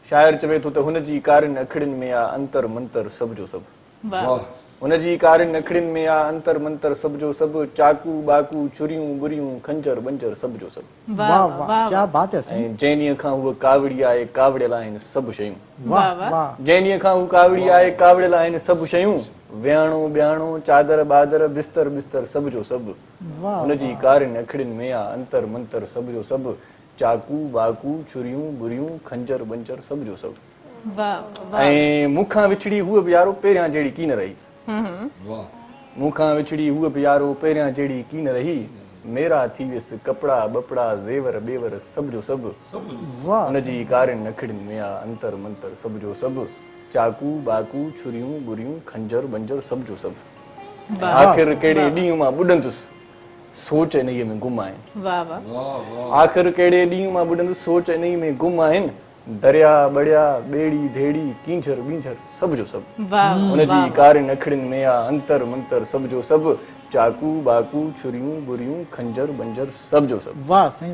शायर चवे थो त हुनजी कारिन अखिड़ियुनि में आ अंतर मंतर सभ जो सभु। वाह हुनजी कारिन अखिड़ियुनि में आ अंतर मंतर सभ जो सभु, चाकू बाकू छुरियूं बुरियूं खंजर बंजर सभ जो सभु। वाह वाह क्या बात है साईं। ऐं जंहिं ॾींहं खां हूअ कावड़ी आहे कावड़ियल आहिनि सभु शयूं। वाह वाह जंहिं ॾींहं खां हू कावड़ी आहे कावड़ियल आहिनि सभु शयूं, वियाणो ॿियाणो चादर बादर बिस्तर बिस्तर सभ जो सभु। वाह हुनजी कारिन अखिड़ियुनि में आ अंतर मंतर सभ जो सभु, चाकू बाकू छुरियूं बुरियूं खंजर बंजर सभ जो सभु। ऐं मूंखां विछड़ी हूअ बि यारो पहिरियां जहिड़ी की न रही। मूंखां विछड़ी हूअ बि यारो पहिरियां जहिड़ी की न रही, मेरा थी वियसि कपिड़ा बपड़ा ज़ेवर ॿेवर सभ जो सभु। वाह हुनजी कारिन अखिड़ियुनि में आ अंतर मंतर सभ जो सभु, चाकू बाकू छुरियूं बुरियूं खंजर बंजर सभ जो सभु। आख़िर कहिड़े ॾींहं मां ॿुॾंदुसि सोच इन्हीअ में गुम आहिनि। आख़िर कहिड़े ॾींहं मां ॿुॾंदुसि सोच इन्हीअ में गुम आहिनि, दरिया बढ़िया ॿेड़ी धेड़ी कींझर बींझर सभ जो सभु। हुनजी कारिन अखिड़ियुनि में आ अंतर मंतर सभ जो सभु, चाकू बाकू छुरियूं बुरियूं खंजर बंजर सभ जो सभु। वाह साईं।